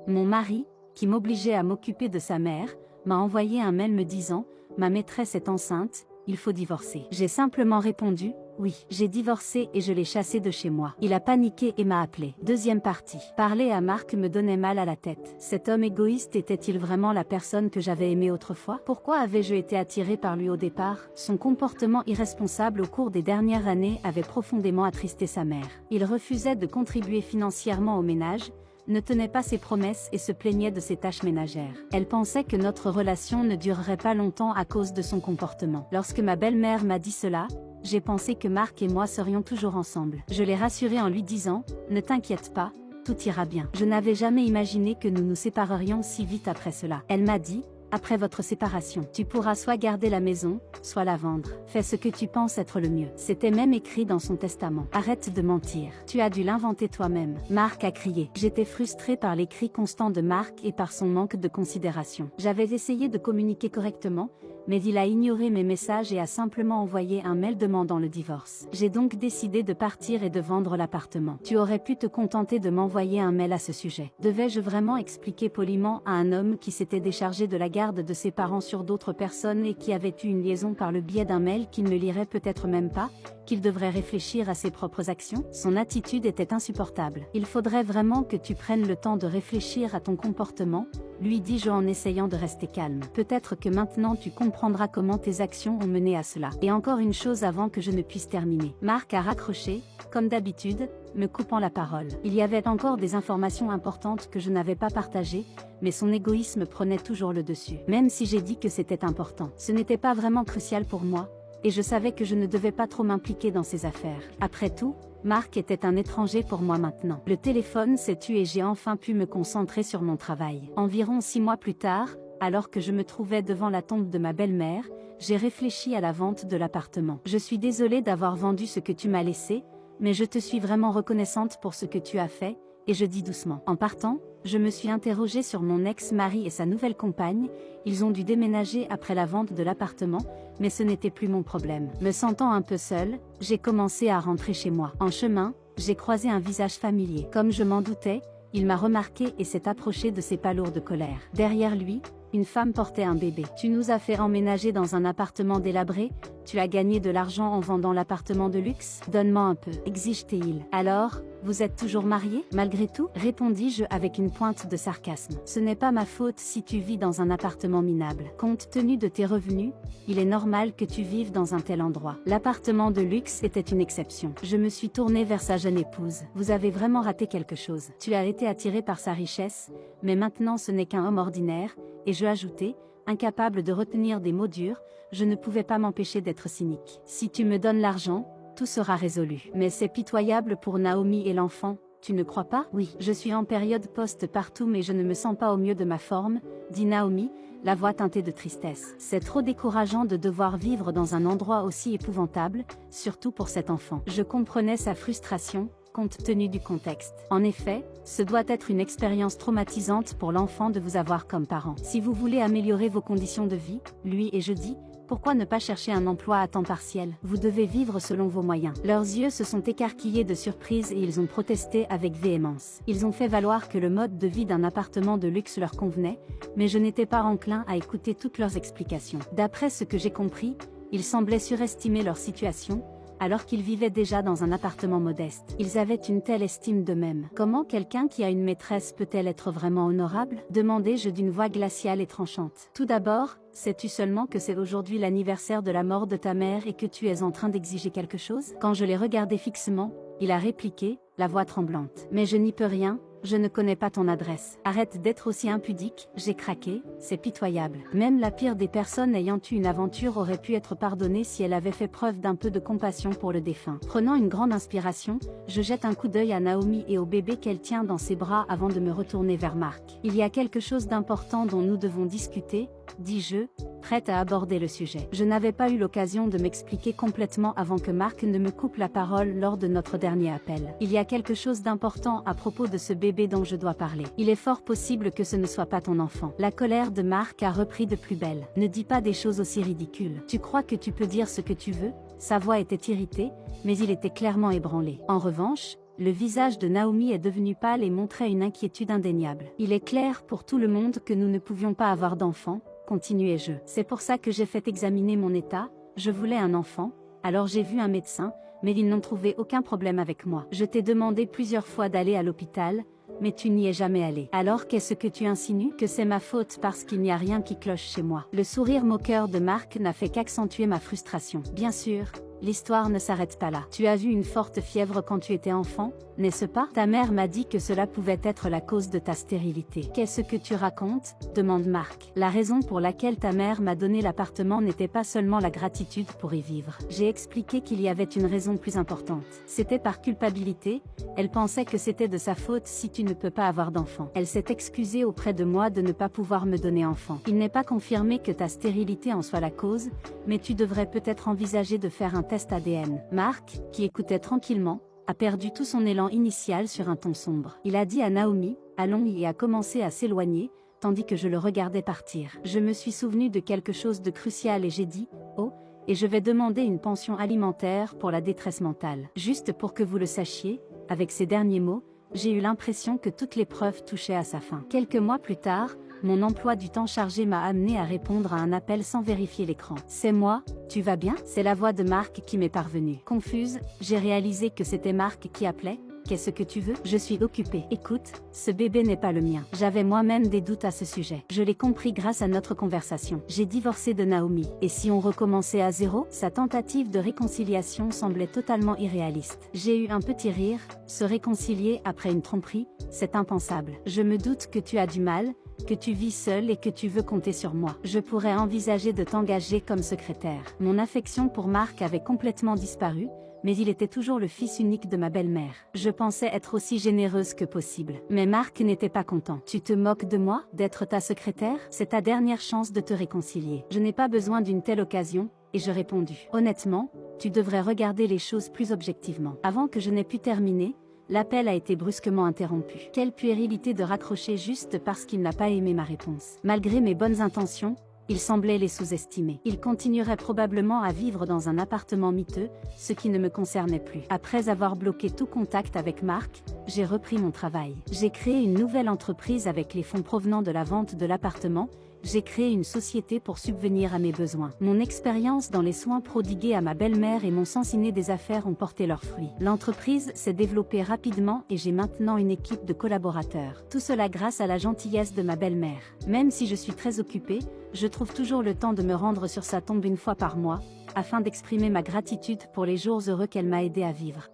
Mon mari, qui m'obligeait à m'occuper de sa mère, m'a envoyé un mail me disant « Ma maîtresse est enceinte, il faut divorcer ». J'ai simplement répondu « Oui, j'ai divorcé et je l'ai chassé de chez moi ». Il a paniqué et m'a appelé. Deuxième partie. Parler à Marc me donnait mal à la tête. Cet homme égoïste était-il vraiment la personne que j'avais aimée autrefois? Pourquoi avais-je été attirée par lui au départ? Son comportement irresponsable au cours des dernières années avait profondément attristé sa mère. Il refusait de contribuer financièrement au ménage, ne tenait pas ses promesses et se plaignait de ses tâches ménagères. Elle pensait que notre relation ne durerait pas longtemps à cause de son comportement. Lorsque ma belle-mère m'a dit cela, j'ai pensé que Marc et moi serions toujours ensemble. Je l'ai rassuré en lui disant « Ne t'inquiète pas, tout ira bien ». Je n'avais jamais imaginé que nous nous séparerions si vite après cela. Elle m'a dit « Après votre séparation, tu pourras soit garder la maison, soit la vendre. Fais ce que tu penses être le mieux ». C'était même écrit dans son testament. Arrête de mentir. Tu as dû l'inventer toi-même. Marc a crié. J'étais frustrée par les cris constants de Marc et par son manque de considération. J'avais essayé de communiquer correctement, mais il a ignoré mes messages et a simplement envoyé un mail demandant le divorce. J'ai donc décidé de partir et de vendre l'appartement. Tu aurais pu te contenter de m'envoyer un mail à ce sujet. Devais-je vraiment expliquer poliment à un homme qui s'était déchargé de la garde de ses parents sur d'autres personnes et qui avait eu une liaison par le biais d'un mail qu'il ne lirait peut-être même pas, qu'il devrait réfléchir à ses propres actions? Son attitude était insupportable. Il faudrait vraiment que tu prennes le temps de réfléchir à ton comportement, lui dis-je en essayant de rester calme. Peut-être que maintenant tu comprendras comment tes actions ont mené à cela. Et encore une chose avant que je ne puisse terminer. Marc a raccroché, comme d'habitude, me coupant la parole. Il y avait encore des informations importantes que je n'avais pas partagées, mais son égoïsme prenait toujours le dessus. Même si j'ai dit que c'était important, ce n'était pas vraiment crucial pour moi, et je savais que je ne devais pas trop m'impliquer dans ses affaires. Après tout, Marc était un étranger pour moi maintenant. Le téléphone s'est tu et j'ai enfin pu me concentrer sur mon travail. Environ 6 mois plus tard, alors que je me trouvais devant la tombe de ma belle-mère, j'ai réfléchi à la vente de l'appartement. Je suis désolée d'avoir vendu ce que tu m'as laissé, mais je te suis vraiment reconnaissante pour ce que tu as fait, et je dis doucement. En partant, je me suis interrogée sur mon ex-mari et sa nouvelle compagne. Ils ont dû déménager après la vente de l'appartement, mais ce n'était plus mon problème. Me sentant un peu seule, j'ai commencé à rentrer chez moi. En chemin, j'ai croisé un visage familier. Comme je m'en doutais, il m'a remarqué et s'est approché de ses pas lourds de colère. Derrière lui, une femme portait un bébé. Tu nous as fait emménager dans un appartement délabré, tu as gagné de l'argent en vendant l'appartement de luxe? Donne-moi un peu, exige-t-il. Alors, vous êtes toujours mariés, malgré tout? Répondis-je avec une pointe de sarcasme. Ce n'est pas ma faute si tu vis dans un appartement minable. Compte tenu de tes revenus, il est normal que tu vives dans un tel endroit. L'appartement de luxe était une exception. Je me suis tournée vers sa jeune épouse. Vous avez vraiment raté quelque chose. Tu as été attiré par sa richesse, mais maintenant ce n'est qu'un homme ordinaire, et je ajoutai, incapable de retenir des mots durs, je ne pouvais pas m'empêcher d'être cynique. Si tu me donnes l'argent, tout sera résolu. Mais c'est pitoyable pour Naomi et l'enfant, tu ne crois pas? Oui, je suis en période post-partum mais je ne me sens pas au mieux de ma forme, dit Naomi, la voix teintée de tristesse. C'est trop décourageant de devoir vivre dans un endroit aussi épouvantable, surtout pour cet enfant. Je comprenais sa frustration, compte tenu du contexte. En effet, ce doit être une expérience traumatisante pour l'enfant de vous avoir comme parent. Si vous voulez améliorer vos conditions de vie, lui et je dis, pourquoi ne pas chercher un emploi à temps partiel? Vous devez vivre selon vos moyens. Leurs yeux se sont écarquillés de surprise et ils ont protesté avec véhémence. Ils ont fait valoir que le mode de vie d'un appartement de luxe leur convenait, mais je n'étais pas enclin à écouter toutes leurs explications. D'après ce que j'ai compris, ils semblaient surestimer leur situation, alors qu'ils vivaient déjà dans un appartement modeste. Ils avaient une telle estime d'eux-mêmes. Comment quelqu'un qui a une maîtresse peut-elle être vraiment honorable? Demandai-je d'une voix glaciale et tranchante. Tout d'abord, sais-tu seulement que c'est aujourd'hui l'anniversaire de la mort de ta mère et que tu es en train d'exiger quelque chose? Quand je l'ai regardé fixement, il a répliqué, la voix tremblante. Mais je n'y peux rien, je ne connais pas ton adresse. Arrête d'être aussi impudique, j'ai craqué, c'est pitoyable. Même la pire des personnes ayant eu une aventure aurait pu être pardonnée si elle avait fait preuve d'un peu de compassion pour le défunt. Prenant une grande inspiration, je jette un coup d'œil à Naomi et au bébé qu'elle tient dans ses bras avant de me retourner vers Marc. Il y a quelque chose d'important dont nous devons discuter, dis-je, prête à aborder le sujet. Je n'avais pas eu l'occasion de m'expliquer complètement avant que Marc ne me coupe la parole lors de notre dernier appel. Il y a quelque chose d'important à propos de ce bébé dont je dois parler. Il est fort possible que ce ne soit pas ton enfant. La colère de Marc a repris de plus belle. Ne dis pas des choses aussi ridicules. Tu crois que tu peux dire ce que tu veux? Sa voix était irritée, mais il était clairement ébranlé. En revanche, Le visage de Naomi est devenu pâle et montrait une inquiétude indéniable. Il est clair pour tout le monde que nous ne pouvions pas avoir d'enfant, continuai-je. C'est pour ça que j'ai fait examiner mon état, je voulais un enfant, alors j'ai vu un médecin, mais ils n'ont trouvé aucun problème avec moi. Je t'ai demandé plusieurs fois d'aller à l'hôpital, mais tu n'y es jamais allé. Alors qu'est-ce que tu insinues? Que c'est ma faute parce qu'il n'y a rien qui cloche chez moi. Le sourire moqueur de Mark n'a fait qu'accentuer ma frustration. Bien sûr, l'histoire ne s'arrête pas là. Tu as vu une forte fièvre quand tu étais enfant, n'est-ce pas? Ta mère m'a dit que cela pouvait être la cause de ta stérilité. Qu'est-ce que tu racontes? Demande Mark. La raison pour laquelle ta mère m'a donné l'appartement n'était pas seulement la gratitude pour y vivre. J'ai expliqué qu'il y avait une raison plus importante. C'était par culpabilité, elle pensait que c'était de sa faute si tu ne peux pas avoir d'enfant. Elle s'est excusée auprès de moi de ne pas pouvoir me donner enfant. Il n'est pas confirmé que ta stérilité en soit la cause, mais tu devrais peut-être envisager de faire un test ADN. Mark, qui écoutait tranquillement, a perdu tout son élan initial sur un ton sombre. Il a dit à Naomi, allons et a commencé à s'éloigner, tandis que je le regardais partir. Je me suis souvenu de quelque chose de crucial et j'ai dit, oh, et je vais demander une pension alimentaire pour la détresse mentale. Juste pour que vous le sachiez, avec ces derniers mots, j'ai eu l'impression que toutes les preuves touchaient à sa fin. Quelques mois plus tard, mon emploi du temps chargé m'a amené à répondre à un appel sans vérifier l'écran. C'est moi, tu vas bien? C'est la voix de Mark qui m'est parvenue. Confuse, j'ai réalisé que c'était Mark qui appelait. Qu'est-ce que tu veux? Je suis occupée. Écoute, ce bébé n'est pas le mien. J'avais moi-même des doutes à ce sujet. Je l'ai compris grâce à notre conversation. J'ai divorcé de Naomi. Et si on recommençait à zéro? Sa tentative de réconciliation semblait totalement irréaliste. J'ai eu un petit rire. Se réconcilier après une tromperie, c'est impensable. Je me doute que tu as du mal, que tu vis seul et que tu veux compter sur moi. Je pourrais envisager de t'engager comme secrétaire. Mon affection pour Mark avait complètement disparu, mais il était toujours le fils unique de ma belle-mère. Je pensais être aussi généreuse que possible. Mais Mark n'était pas content. Tu te moques de moi, d'être ta secrétaire? C'est ta dernière chance de te réconcilier. Je n'ai pas besoin d'une telle occasion, et je répondis. Honnêtement, tu devrais regarder les choses plus objectivement. Avant que je n'ai pu terminer, l'appel a été brusquement interrompu. Quelle puérilité de raccrocher juste parce qu'il n'a pas aimé ma réponse. Malgré mes bonnes intentions, il semblait les sous-estimer. Il continuerait probablement à vivre dans un appartement miteux, ce qui ne me concernait plus. Après avoir bloqué tout contact avec Mark, j'ai repris mon travail. J'ai créé une nouvelle entreprise avec les fonds provenant de la vente de l'appartement. J'ai créé une société pour subvenir à mes besoins. Mon expérience dans les soins prodigués à ma belle-mère et mon sens inné des affaires ont porté leurs fruits. L'entreprise s'est développée rapidement et j'ai maintenant une équipe de collaborateurs. Tout cela grâce à la gentillesse de ma belle-mère. Même si je suis très occupée, je trouve toujours le temps de me rendre sur sa tombe une fois par mois, afin d'exprimer ma gratitude pour les jours heureux qu'elle m'a aidé à vivre.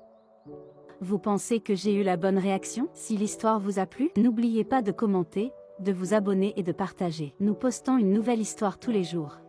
Vous pensez que j'ai eu la bonne réaction? Si l'histoire vous a plu, n'oubliez pas de commenter, de vous abonner et de partager. Nous postons une nouvelle histoire tous les jours.